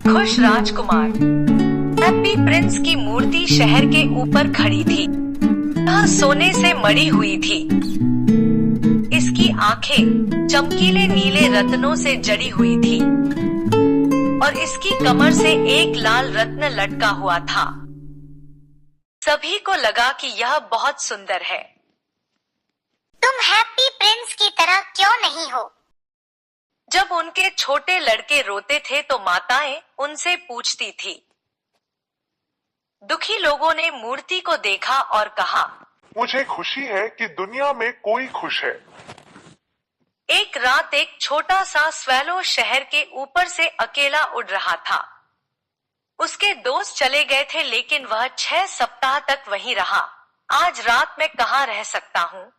खुश राजकुमार। Happy Prince की मूर्ति शहर के ऊपर खड़ी थी। यह सोने से मढ़ी हुई थी। इसकी आंखें चमकीले नीले रत्नों से जड़ी हुई थी और इसकी कमर से एक लाल रत्न लटका हुआ था। सभी को लगा कि यह बहुत सुंदर है। तुम हैप्पी प्रिंस की तरह क्यों नहीं हो? जब उनके छोटे लड़के रोते थे तो माताएं उनसे पूछती थी। दुखी लोगों ने मूर्ति को देखा और कहा, मुझे खुशी है कि दुनिया में कोई खुश है। एक रात एक छोटा सा स्वेलो शहर के ऊपर से अकेला उड़ रहा था। उसके दोस्त चले गए थे लेकिन वह 6 सप्ताह तक वहीं रहा। आज रात मैं कहाँ रह सकता हूँ,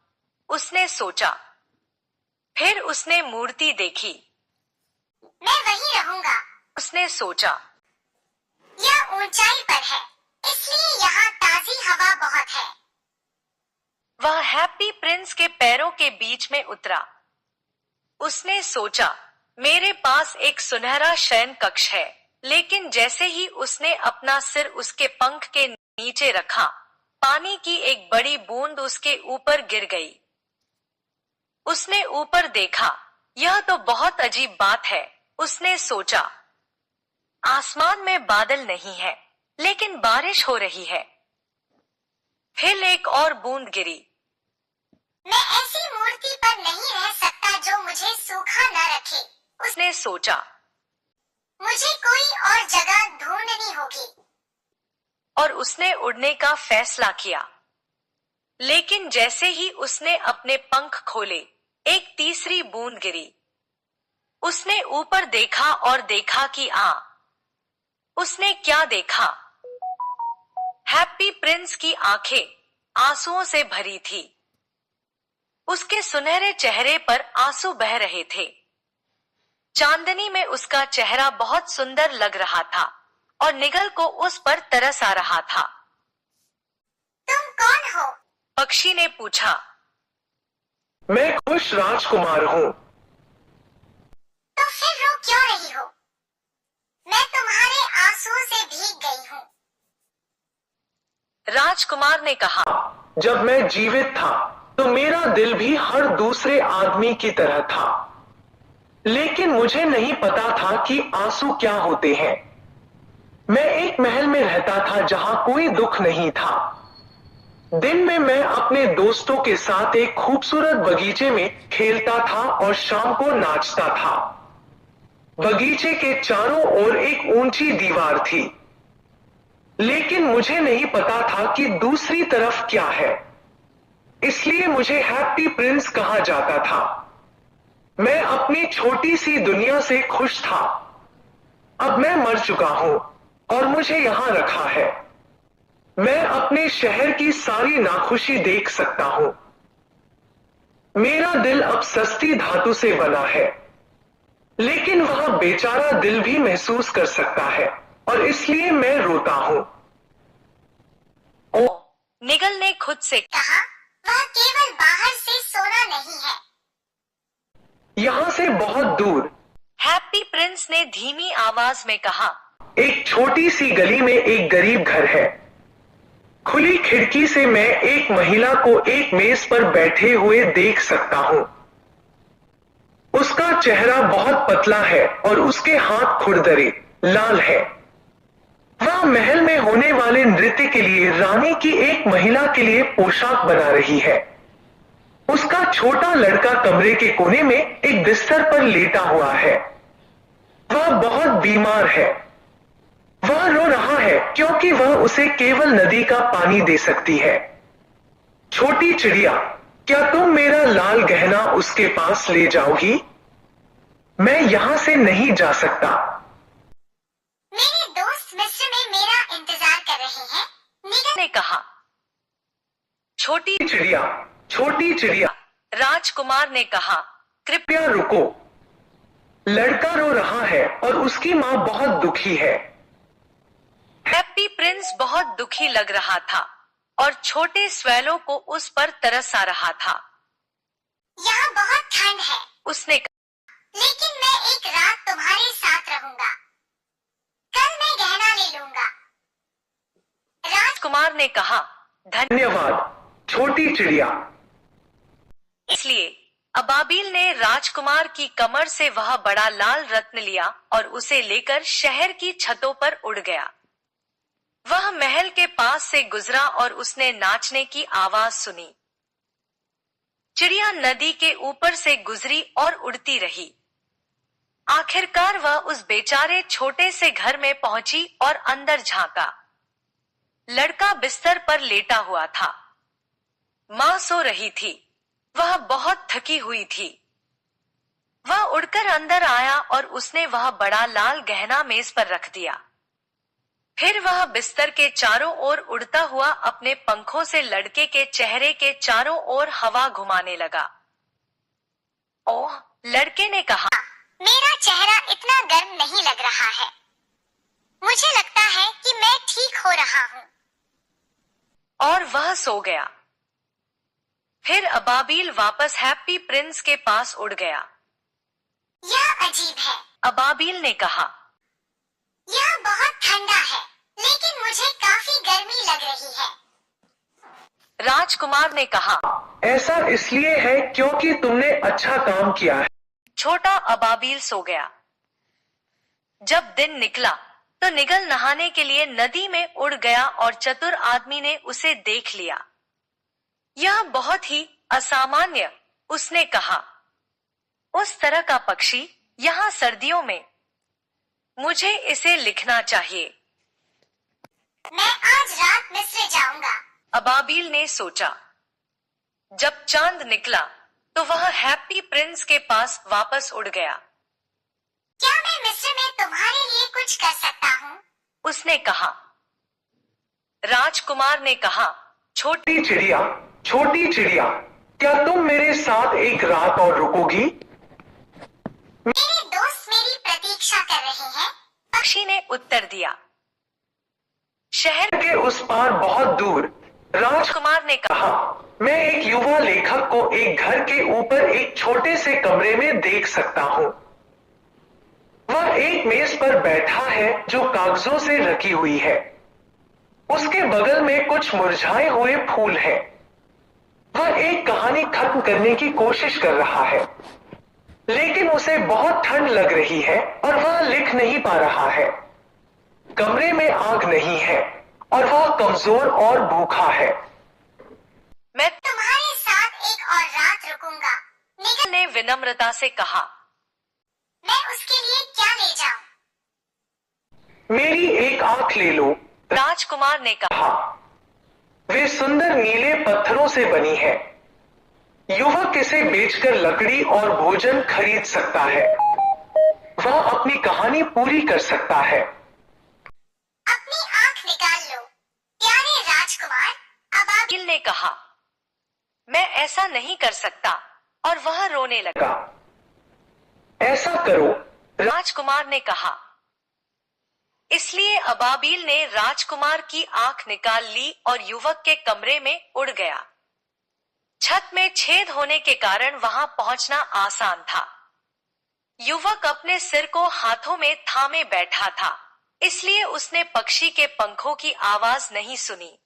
उसने सोचा। फिर उसने मूर्ति देखी। मैं वहीं रहूंगा, उसने सोचा। यह ऊंचाई पर है, इसलिए यहाँ ताजी हवा बहुत है। वह हैप्पी प्रिंस के पैरों के बीच में उतरा। उसने सोचा, मेरे पास एक सुनहरा शयन कक्ष है। लेकिन जैसे ही उसने अपना सिर उसके पंख के नीचे रखा, पानी की एक बड़ी बूंद उसके ऊपर गिर गई। उसने ऊपर देखा। यह तो बहुत अजीब बात है, उसने सोचा। आसमान में बादल नहीं है, लेकिन बारिश हो रही है। फिर एक और बूंद गिरी। मैं ऐसी मूर्ति पर नहीं रह सकता जो मुझे सूखा न रखे, उसने सोचा। मुझे कोई और जगह ढूंढनी होगी। और उसने उड़ने का फैसला किया। लेकिन जैसे ही उसने अपने पंख खोले, एक तीसरी बूंद गिरी। उसने ऊपर देखा और देखा कि उसने क्या देखा? हैप्पी प्रिंस की आंखें आंसुओं से भरी थी। उसके सुनहरे चेहरे पर आंसू बह रहे थे। चांदनी में उसका चेहरा बहुत सुंदर लग रहा था और निगल को उस पर तरस आ रहा था। तुम कौन हो? पक्षी ने पूछा। मैं खुश राजकुमार हूँ। तो फिर रो क्यों रही हो? मैं तुम्हारे आंसुओं से भीग गई हूँ। राजकुमार ने कहा, जब मैं जीवित था तो मेरा दिल भी हर दूसरे आदमी की तरह था, लेकिन मुझे नहीं पता था कि आंसू क्या होते हैं। मैं एक महल में रहता था जहां कोई दुख नहीं था। दिन में मैं अपने दोस्तों के साथ एक खूबसूरत बगीचे में खेलता था और शाम को नाचता था। बगीचे के चारों ओर एक ऊंची दीवार थी, लेकिन मुझे नहीं पता था कि दूसरी तरफ क्या है। इसलिए मुझे हैप्पी प्रिंस कहा जाता था। मैं अपनी छोटी सी दुनिया से खुश था। अब मैं मर चुका हूं और मुझे यहां रखा है। मैं अपने शहर की सारी नाखुशी देख सकता हूं। मेरा दिल अब सस्ती धातु से बना है, लेकिन वह बेचारा दिल भी महसूस कर सकता है और इसलिए मैं रोता हूं। निगल ने खुद से कहा, वह केवल बाहर से सोना नहीं है। यहां से बहुत दूर, हैप्पी प्रिंस ने धीमी आवाज में कहा, एक छोटी सी गली में एक गरीब घर है। खुली खिड़की से मैं एक महिला को एक मेज पर बैठे हुए देख सकता हूं। उसका चेहरा बहुत पतला है और उसके हाथ खुरदरे लाल है। वह महल में होने वाले नृत्य के लिए रानी की एक महिला के लिए पोशाक बना रही है। उसका छोटा लड़का कमरे के कोने में एक बिस्तर पर लेटा हुआ है। वह बहुत बीमार है। वह रो रहा है क्योंकि वह उसे केवल नदी का पानी दे सकती है। छोटी चिड़िया, क्या तुम मेरा लाल गहना उसके पास ले जाओगी? मैं यहां से नहीं जा सकता। मेरे दोस्त मिस्र में मेरा इंतजार कर रहे हैं, निगल ने कहा। छोटी छोटी चिड़िया, राजकुमार ने कहा, कृपया रुको। लड़का रो रहा है और उसकी मां बहुत दुखी है। हैप्पी प्रिंस बहुत दुखी लग रहा था और छोटे स्वेलो को उस पर तरस आ रहा था। यहाँ बहुत ठंड है, उसने लेकिन मैं एक रात तुम्हारे साथ रहूंगा। राजकुमार ने कहा, धन्यवाद छोटी चिड़िया। इसलिए अबाबिल ने राजकुमार की कमर से वह बड़ा लाल रत्न लिया और उसे लेकर शहर की छतों पर उड़ गया। वह महल के पास से गुजरा और उसने नाचने की आवाज सुनी। चिड़िया नदी के ऊपर से गुजरी और उड़ती रही। आखिरकार वह उस बेचारे छोटे से घर में पहुंची और अंदर झांका। लड़का बिस्तर पर लेटा हुआ था। मां सो रही थी। वह बहुत थकी हुई थी। वह उड़कर अंदर आया और उसने वह बड़ा लाल गहना मेज पर रख दिया। फिर वह बिस्तर के चारों ओर उड़ता हुआ अपने पंखों से लड़के के चेहरे के चारों ओर हवा घुमाने लगा। ओह, लड़के ने कहा, मेरा चेहरा इतना गर्म नहीं लग रहा है। मुझे लगता है कि मैं ठीक हो रहा हूँ। और वह सो गया। फिर अबाबिल वापस हैप्पी प्रिंस के पास उड़ गया। यह अजीब है। अबाबिल ने कहा, यह बहुत ठंडा है, लेकिन मुझे काफी गर्मी लग रही है। राजकुमार ने कहा, ऐसा इसलिए है क्योंकि तुमने अच्छा काम किया है। छोटा अबाबिल सो गया। जब दिन निकला तो निगल नहाने के लिए नदी में उड़ गया और चतुर आदमी ने उसे देख लिया। यह बहुत ही असामान्य, उसने कहा। उस तरह का पक्षी यहाँ सर्दियों में, मुझे इसे लिखना चाहिए। मैं आज रात मिस्र जाऊंगा। अबाबिल ने सोचा। जब चांद निकला तो वह हैप्पी प्रिंस के पास वापस उड़ गया। क्या मैं मिस्र में तुम्हारे लिए कुछ कर सकता हूँ? उसने कहा। राजकुमार ने कहा, छोटी चिड़िया, क्या तुम मेरे साथ एक रात और रुकोगी? मेरे दोस्त मेरी प्रतीक्षा कर रहे हैं। पक्षी ने उत्तर दिया। शहर के उस पार बहुत दूर राजकुमार ने कहा, मैं एक युवा लेखक को एक घर के ऊपर एक छोटे से कमरे में देख सकता हूँ। वह एक मेज पर बैठा है जो कागजों से रखी हुई है। उसके बगल में कुछ मुरझाए हुए फूल हैं। वह एक कहानी खत्म करने की कोशिश कर रहा है, लेकिन उसे बहुत ठंड लग रही है और वह लिख नहीं पा रहा है। कमरे में आग नहीं है और वह कमजोर और भूखा है। मैं तुम्हारे साथ एक और रात रुकूंगा। निगल ने विनम्रता से कहा। मैं उसके लिए क्या ले जाऊं? मेरी एक आंख ले लो, राजकुमार ने कहा। वे सुंदर नीले पत्थरों से बनी है। युवक इसे बेचकर लकड़ी और भोजन खरीद सकता है। वह अपनी कहानी पूरी कर सकता है। अपनी आंख निकाल लो, प्यारे राजकुमार। अबाबिल ने कहा, मैं ऐसा नहीं कर सकता, और वह रोने लगा। ऐसा करो, राजकुमार ने कहा। इसलिए अबाबिल ने राजकुमार की आंख निकाल ली और युवक के कमरे में उड़ गया। छत में छेद होने के कारण वहां पहुंचना आसान था। युवक अपने सिर को हाथों में थामे बैठा था, इसलिए उसने पक्षी के पंखों की आवाज नहीं सुनी।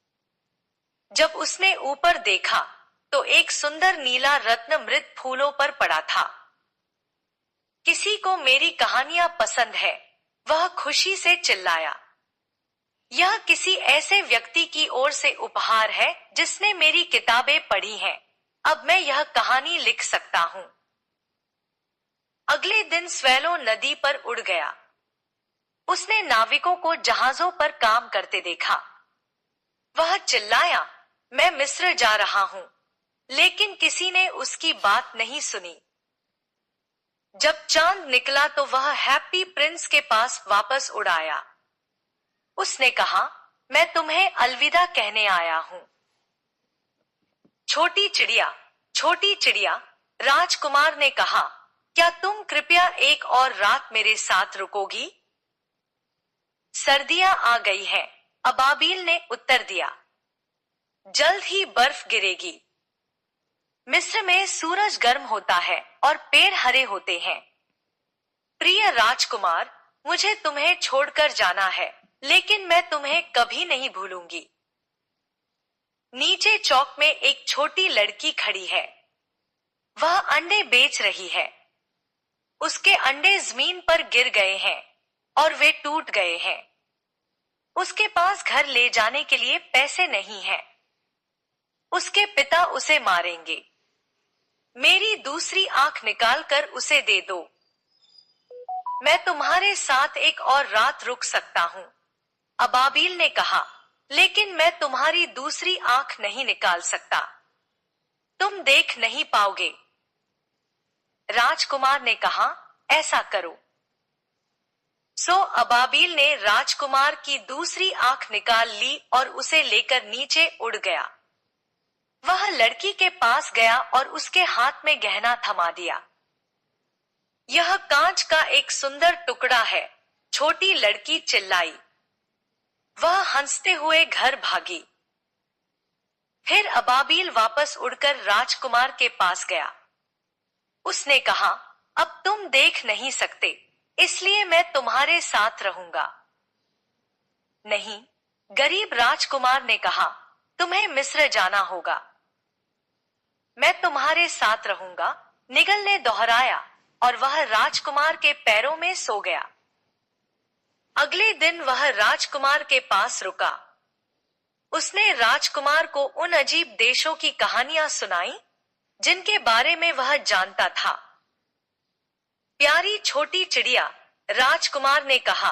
जब उसने ऊपर देखा तो एक सुंदर नीला रत्न मृत फूलों पर पड़ा था। किसी को मेरी कहानियां पसंद है, वह खुशी से चिल्लाया। यह किसी ऐसे व्यक्ति की ओर से उपहार है जिसने मेरी किताबें पढ़ी हैं। अब मैं यह कहानी लिख सकता हूँ। अगले दिन स्वैलो नदी पर उड़ गया। उसने नाविकों को जहाजों पर काम करते देखा। वह चिल्लाया, मैं मिस्र जा रहा हूँ, लेकिन किसी ने उसकी बात नहीं सुनी। जब चांद निकला तो वह हैप्पी प्रिंस के पास वापस उड़ आया। उसने कहा, मैं तुम्हें अलविदा कहने आया हूँ। छोटी चिड़िया, राजकुमार ने कहा, क्या तुम कृपया एक और रात मेरे साथ रुकोगी? सर्दियां आ गई हैं, अबाबिल ने उत्तर दिया। जल्द ही बर्फ गिरेगी। मिस्र में सूरज गर्म होता है और पेड़ हरे होते हैं। प्रिय राजकुमार, मुझे तुम्हें छोड़कर जाना है, लेकिन मैं तुम्हें कभी नहीं भूलूंगी। नीचे चौक में एक छोटी लड़की खड़ी है। वह अंडे बेच रही है। उसके अंडे जमीन पर गिर गए हैं और वे टूट गए हैं। उसके पास घर ले जाने के लिए पैसे नहीं हैं। उसके पिता उसे मारेंगे। मेरी दूसरी आंख निकालकर उसे दे दो। मैं तुम्हारे साथ एक और रात रुक सकता हूँ, अबाबील ने कहा, लेकिन मैं तुम्हारी दूसरी आंख नहीं निकाल सकता। तुम देख नहीं पाओगे। राजकुमार ने कहा, ऐसा करो। सो अबाबील ने राजकुमार की दूसरी आंख निकाल ली और उसे लेकर नीचे उड़ गया। वह लड़की के पास गया और उसके हाथ में गहना थमा दिया। यह कांच का एक सुंदर टुकड़ा है, छोटी लड़की चिल्लाई। वह हंसते हुए घर भागी। फिर अबाबील वापस उड़कर राजकुमार के पास गया। उसने कहा, अब तुम देख नहीं सकते, इसलिए मैं तुम्हारे साथ रहूंगा। नहीं, गरीब राजकुमार ने कहा, तुम्हें मिस्र जाना होगा। मैं तुम्हारे साथ रहूंगा, निगल ने दोहराया और वह राजकुमार के पैरों में सो गया। अगले दिन वह राजकुमार के पास रुका। उसने राजकुमार को उन अजीब देशों की कहानियां सुनाई जिनके बारे में वह जानता था। प्यारी छोटी चिड़िया, राजकुमार ने कहा,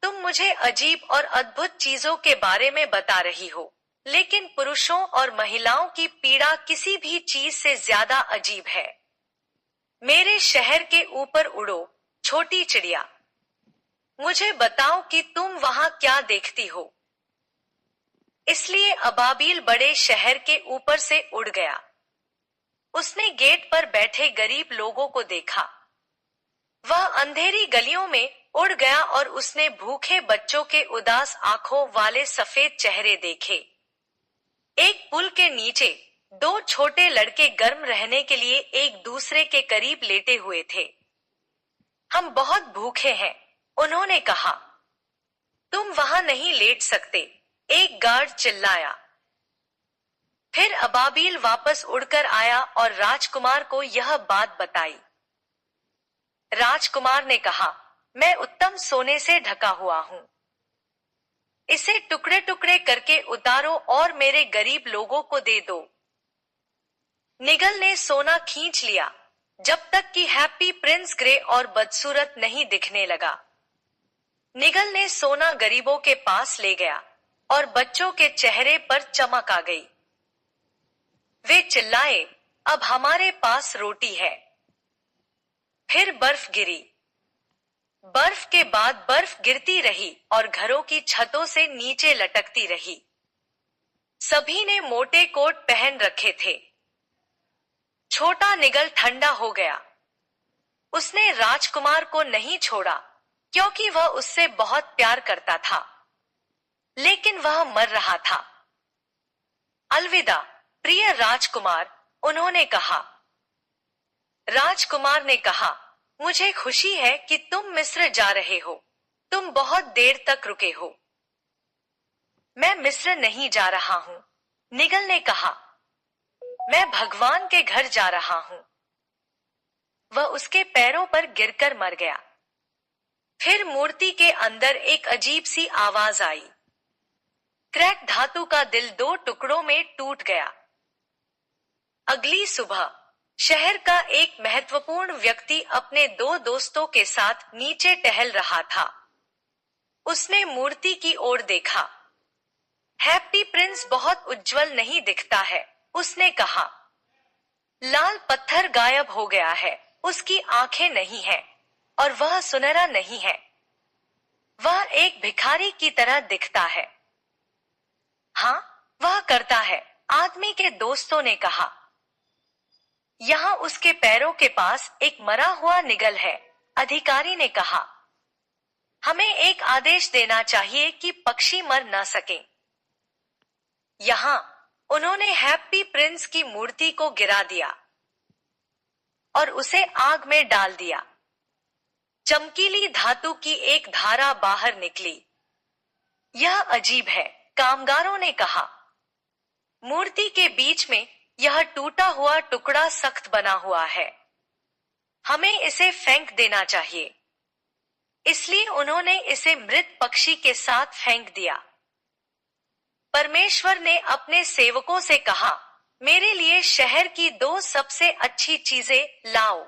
तुम मुझे अजीब और अद्भुत चीजों के बारे में बता रही हो, लेकिन पुरुषों और महिलाओं की पीड़ा किसी भी चीज से ज्यादा अजीब है। मेरे शहर के ऊपर उड़ो, छोटी चिड़िया। मुझे बताओ कि तुम वहां क्या देखती हो। इसलिए अबाबील बड़े शहर के ऊपर से उड़ गया। उसने गेट पर बैठे गरीब लोगों को देखा। वह अंधेरी गलियों में उड़ गया और उसने भूखे बच्चों के उदास आंखों वाले सफेद चेहरे देखे। एक पुल के नीचे दो छोटे लड़के गर्म रहने के लिए एक दूसरे के करीब लेटे हुए थे। हम बहुत भूखे हैं, उन्होंने कहा। तुम वहां नहीं लेट सकते, एक गार्ड चिल्लाया। फिर अबाबील वापस उड़कर आया और राजकुमार को यह बात बताई। राजकुमार ने कहा, मैं उत्तम सोने से ढका हुआ हूं। इसे टुकड़े टुकड़े करके उतारो और मेरे गरीब लोगों को दे दो। निगल ने सोना खींच लिया जब तक कि हैप्पी प्रिंस ग्रे और बदसूरत नहीं दिखने लगा। निगल ने सोना गरीबों के पास ले गया और बच्चों के चेहरे पर चमक आ गई। वे चिल्लाए, अब हमारे पास रोटी है। फिर बर्फ गिरी। बर्फ के बाद बर्फ गिरती रही और घरों की छतों से नीचे लटकती रही। सभी ने मोटे कोट पहन रखे थे। छोटा निगल ठंडा हो गया। उसने राजकुमार को नहीं छोड़ा क्योंकि वह उससे बहुत प्यार करता था, लेकिन वह मर रहा था। अलविदा प्रिय राजकुमार, उन्होंने कहा। राजकुमार ने कहा, मुझे खुशी है कि तुम मिस्र जा रहे हो। तुम बहुत देर तक रुके हो। मैं मिस्र नहीं जा रहा हूं, निगल ने कहा। मैं भगवान के घर जा रहा हूं। वह उसके पैरों पर गिरकर मर गया। फिर मूर्ति के अंदर एक अजीब सी आवाज आई। क्रैक धातु का दिल दो टुकड़ों में टूट गया। अगली सुबह शहर का एक महत्वपूर्ण व्यक्ति अपने दो दोस्तों के साथ नीचे टहल रहा था। उसने मूर्ति की ओर देखा। हैप्पी प्रिंस बहुत उज्जवल नहीं दिखता है, उसने कहा। लाल पत्थर गायब हो गया है, उसकी आंखें नहीं हैं और वह सुनहरा नहीं है। वह एक भिखारी की तरह दिखता है। हाँ, वह करता है, आदमी के दोस्तों ने कहा। यहाँ उसके पैरों के पास एक मरा हुआ निगल है, अधिकारी ने कहा। हमें एक आदेश देना चाहिए कि पक्षी मर न सके। यहाँ उन्होंने हैप्पी प्रिंस की मूर्ति को गिरा दिया और उसे आग में डाल दिया। चमकीली धातु की एक धारा बाहर निकली। यह अजीब है, कामगारों ने कहा। मूर्ति के बीच में यह टूटा हुआ टुकड़ा सख्त बना हुआ है। हमें इसे फेंक देना चाहिए। इसलिए उन्होंने इसे मृत पक्षी के साथ फेंक दिया। परमेश्वर ने अपने सेवकों से कहा, मेरे लिए शहर की 2 सबसे अच्छी चीजें लाओ।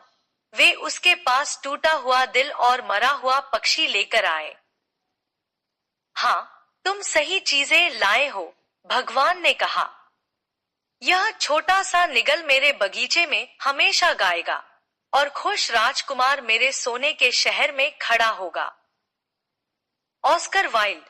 वे उसके पास टूटा हुआ दिल और मरा हुआ पक्षी लेकर आए। हाँ, तुम सही चीजें लाए हो, भगवान ने कहा। यह छोटा सा निगल मेरे बगीचे में हमेशा गाएगा और खुश राजकुमार मेरे सोने के शहर में खड़ा होगा। Oscar Wilde.